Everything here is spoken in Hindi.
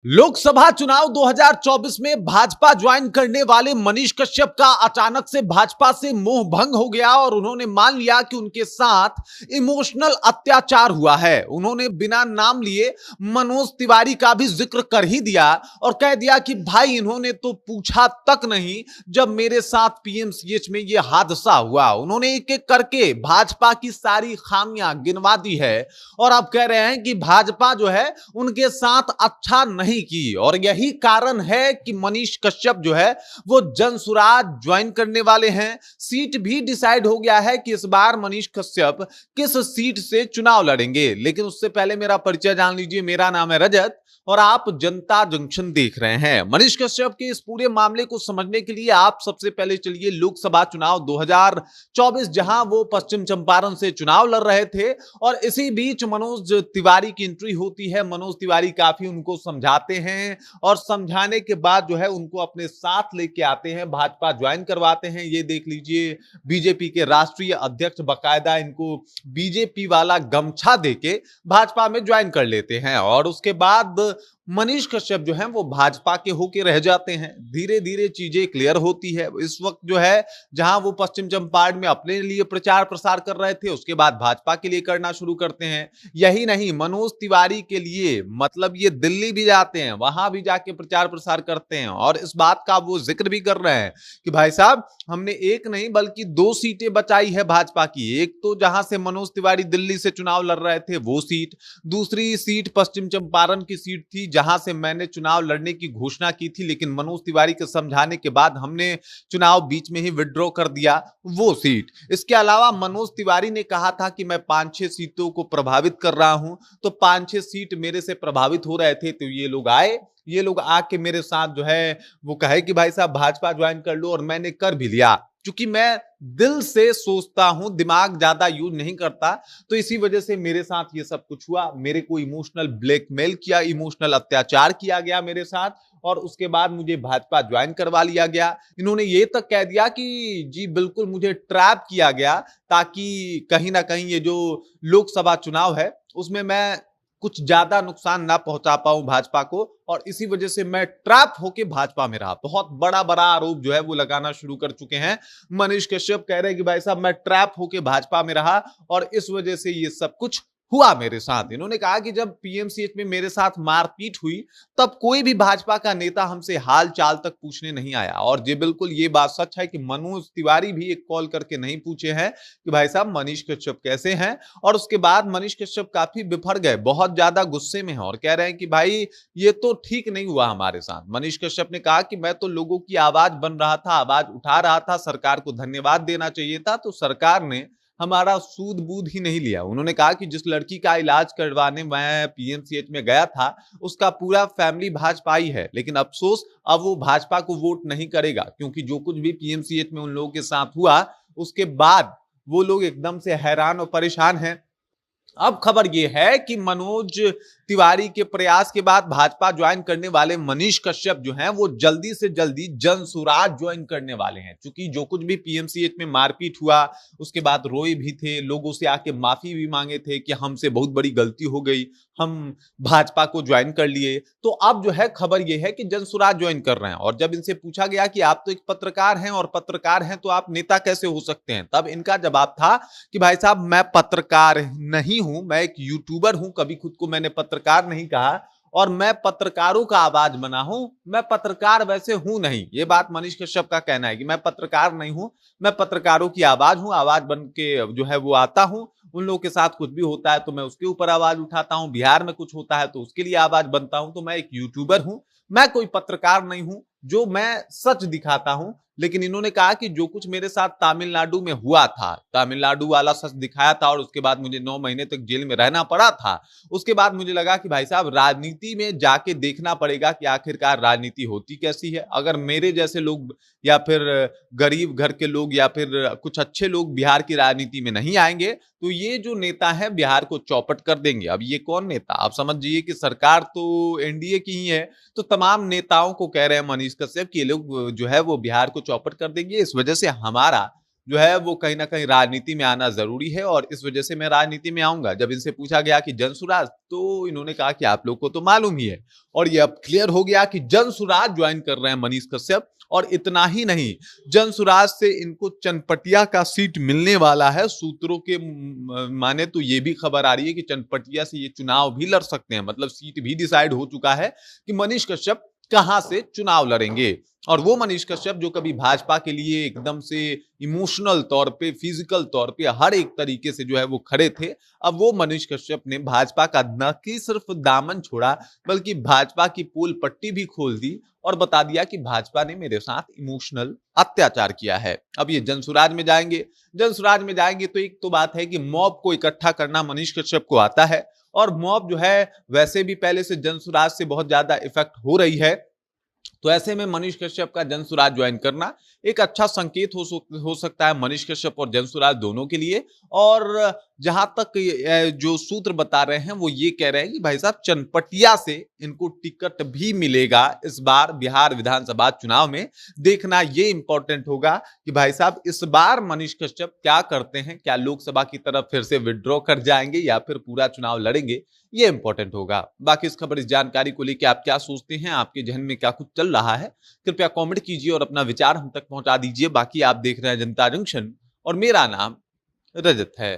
लोकसभा चुनाव 2024 में भाजपा ज्वाइन करने वाले मनीष कश्यप का अचानक से भाजपा से मोह भंग हो गया और उन्होंने मान लिया कि उनके साथ इमोशनल अत्याचार हुआ है। उन्होंने बिना नाम लिए मनोज तिवारी का भी जिक्र कर ही दिया और कह दिया कि भाई इन्होंने तो पूछा तक नहीं जब मेरे साथ पीएमसीएच में यह हादसा हुआ। उन्होंने एक एक करके भाजपा की सारी खामियां गिनवा दी है और अब कह रहे हैं कि भाजपा जो है उनके साथ अच्छा नहीं की और यही कारण है कि मनीष कश्यप जो है वो जनसुराज ज्वाइन करने वाले हैं। सीट भी डिसाइड हो गया है कि इस बार मनीष कश्यप किस सीट से चुनाव लड़ेंगे, लेकिन उससे पहले मेरा परिचय जान लीजिए। मेरा नाम है रजत और आप जनता जंक्शन देख रहे हैं। मनीष कश्यप के इस पूरे मामले को समझने के लिए आप सबसे पहले चलिए लोकसभा चुनाव 2024, जहां वो पश्चिम चंपारण से चुनाव लड़ रहे थे और इसी बीच मनोज तिवारी की एंट्री होती है। मनोज तिवारी काफी उनको समझाते हैं और समझाने के बाद जो है उनको अपने साथ लेके आते हैं, भाजपा ज्वाइन करवाते हैं। ये देख लीजिए, बीजेपी के राष्ट्रीय अध्यक्ष बकायदा इनको बीजेपी वाला गमछा देके भाजपा में ज्वाइन कर लेते हैं और उसके बाद मनीष कश्यप जो है वो भाजपा के होके रह जाते हैं। धीरे धीरे चीजें क्लियर होती है। इस वक्त जो है जहां वो पश्चिम चंपारण में अपने लिए प्रचार प्रसार कर रहे थे, उसके बाद भाजपा के लिए करना शुरू करते हैं। यही नहीं, मनोज तिवारी के लिए मतलब ये दिल्ली भी जाते हैं, वहां भी जाके प्रचार प्रसार करते हैं और इस बात का वो जिक्र भी कर रहे हैं कि भाई साहब हमने एक नहीं बल्कि दो सीटें बचाई है भाजपा की। एक तो जहां से मनोज तिवारी दिल्ली से चुनाव लड़ रहे थे वो सीट, दूसरी सीट पश्चिम चंपारण की सीट थी जहां से मैंने चुनाव लड़ने की घोषणा की थी, लेकिन मनोज तिवारी के समझाने के बाद हमने चुनाव बीच में ही विड्रॉ कर दिया, वो सीट। इसके अलावा मनोज तिवारी ने कहा था कि मैं 5-6 सीटों को प्रभावित कर रहा हूं, तो 5-6 सीट मेरे से प्रभावित हो रहे थे, तो ये लोग आए, ये लोग आके मेरे साथ जो है वो कहे कि भाई साहब भाजपा ज्वाइन कर लो और मैंने कर भी लिया। क्योंकि मैं दिल से सोचता हूं, दिमाग ज्यादा यूज नहीं करता, तो इसी वजह से मेरे साथ ये सब कुछ हुआ। मेरे को इमोशनल ब्लैकमेल किया, इमोशनल अत्याचार किया गया मेरे साथ और उसके बाद मुझे भाजपा ज्वाइन करवा लिया गया। इन्होंने ये तक कह दिया कि जी बिल्कुल मुझे ट्रैप किया गया ताकि कहीं ना कहीं ये जो लोकसभा चुनाव है उसमें मैं कुछ ज्यादा नुकसान ना पहुंचा पाऊं भाजपा को और इसी वजह से मैं ट्रैप होके भाजपा में रहा। बहुत बड़ा बड़ा आरोप जो है वो लगाना शुरू कर चुके हैं। मनीष कश्यप कह रहे हैं कि भाई साहब मैं ट्रैप होके भाजपा में रहा और इस वजह से ये सब कुछ हुआ मेरे साथ। इन्होंने कहा कि जब पीएमसीएच में मेरे साथ मारपीट हुई तब कोई भी भाजपा का नेता हमसे हाल चाल तक पूछने नहीं आया और ये बिल्कुल ये बात सच है कि मनोज तिवारी भी एक कॉल करके नहीं पूछे हैं कि भाई साहब मनीष कश्यप कैसे हैं। और उसके बाद मनीष कश्यप काफी बिफर गए, बहुत ज्यादा गुस्से में हैं और कह रहे हैं कि भाई ये तो ठीक नहीं हुआ हमारे साथ। मनीष कश्यप ने कहा कि मैं तो लोगों की आवाज बन रहा था, आवाज उठा रहा था, सरकार को धन्यवाद देना चाहिए था, तो सरकार ने हमारा सूद बूद ही नहीं लिया। उन्होंने कहा कि जिस लड़की का इलाज करवाने मैं पीएमसीएच में गया था उसका पूरा फैमिली भाजपाई है, लेकिन अफसोस अब वो भाजपा को वोट नहीं करेगा क्योंकि जो कुछ भी पीएमसीएच में उन लोगों के साथ हुआ उसके बाद वो लोग एकदम से हैरान और परेशान हैं। अब खबर यह है कि मनोज तिवारी के प्रयास के बाद भाजपा ज्वाइन करने वाले मनीष कश्यप जो हैं वो जल्दी से जल्दी जनसुराज ज्वाइन करने वाले हैं। क्योंकि जो कुछ भी पीएमसीएच में मारपीट हुआ उसके बाद रोए भी थे, लोगों से आके माफी भी मांगे थे कि हमसे बहुत बड़ी गलती हो गई, हम भाजपा को ज्वाइन कर लिए। तो अब जो है खबर यह है कि जनसुराज ज्वाइन कर रहे हैं और जब इनसे पूछा गया कि आप तो एक पत्रकार हैं और पत्रकार हैं तो आप नेता कैसे हो सकते हैं, तब इनका जवाब था कि भाई साहब मैं पत्रकार नहीं हूं, मैं एक यूट्यूबर हूं। कभी खुद को मैंने पत्रकार नहीं कहा और मैं पत्रकारों का आवाज बना हूं, मैं पत्रकार वैसे हूं नहीं। ये बात मनीष कश्यप का कहना है कि मैं पत्रकार नहीं हूं, मैं पत्रकारों की आवाज हूं, आवाज बन के जो है वो आता हूं। उन लोगों के साथ कुछ भी होता है तो मैं उसके ऊपर आवाज उठाता हूं, बिहार में कुछ होता है तो उसके लिए आवाज बनता हूं। तो मैं एक यूट्यूबर हूं, मैं कोई पत्रकार नहीं हूं, जो मैं सच दिखाता हूं। लेकिन इन्होंने कहा कि जो कुछ मेरे साथ तमिलनाडु में हुआ था, तमिलनाडु वाला सच दिखाया था और उसके बाद मुझे 9 महीने तक जेल में रहना पड़ा था। उसके बाद मुझे लगा कि भाई साहब राजनीति में जाके देखना पड़ेगा कि आखिरकार राजनीति होती कैसी है। अगर मेरे जैसे लोग या फिर गरीब घर के लोग या फिर कुछ अच्छे लोग बिहार की राजनीति में नहीं आएंगे तो ये जो नेता है बिहार को चौपट कर देंगे। अब ये कौन नेता, आप समझिए कि सरकार तो एनडीए की ही है, तो तमाम नेताओं को कह रहे हैं मनीष कश्यप कि ये लोग जो है वो बिहार को चौपट कर देंगे, इस वजह से हमारा जो है वो कहीं ना कहीं राजनीति में आना जरूरी है और इस वजह से मैं राजनीति में आऊंगा। जब इनसे पूछा गया कि जनसुराज, तो इन्होंने कहा कि आप लोग को तो मालूम ही है। और ये अब क्लियर हो गया कि जनसुराज ज्वाइन कर रहे हैं मनीष कश्यप। और इतना ही नहीं, जनसुराज से इनको चनपटिया का सीट मिलने वाला है। सूत्रों के माने तो ये भी खबर आ रही है कि चनपटिया से ये चुनाव भी लड़ सकते हैं। मतलब सीट भी डिसाइड हो चुका है कि मनीष कश्यप कहां से चुनाव लड़ेंगे। और वो मनीष कश्यप जो कभी भाजपा के लिए एकदम से इमोशनल तौर पे, फिजिकल तौर पे, हर एक तरीके से जो है वो खड़े थे, अब वो मनीष कश्यप ने भाजपा का न कि सिर्फ दामन छोड़ा बल्कि भाजपा की पोल पट्टी भी खोल दी और बता दिया कि भाजपा ने मेरे साथ इमोशनल अत्याचार किया है। अब ये जनसुराज में जाएंगे। जनसुराज में जाएंगे तो एक तो बात है कि मॉब को इकट्ठा करना मनीष कश्यप को आता है और मॉब जो है वैसे भी पहले से जनसुराज से बहुत ज्यादा इफेक्ट हो रही है। तो ऐसे में मनीष कश्यप का जनसुराज ज्वाइन करना एक अच्छा संकेत हो सकता है मनीष कश्यप और जनसुराज दोनों के लिए। और जहां तक जो सूत्र बता रहे हैं वो ये कह रहे हैं कि भाई साहब चनपटिया से इनको टिकट भी मिलेगा इस बार बिहार विधानसभा चुनाव में। देखना ये इंपॉर्टेंट होगा कि भाई साहब इस बार मनीष कश्यप क्या करते हैं, क्या लोकसभा की तरफ फिर से विड्रॉ कर जाएंगे या फिर पूरा चुनाव लड़ेंगे, ये इंपॉर्टेंट होगा। बाकी इस खबर, इस जानकारी को लेकर आप क्या सोचते हैं, आपके जहन में क्या कुछ चल रहा है, कृपया कमेंट कीजिए और अपना विचार हम तक पहुंचा दीजिए। बाकी आप देख रहे हैं जनता जंक्शन और मेरा नाम रजत है।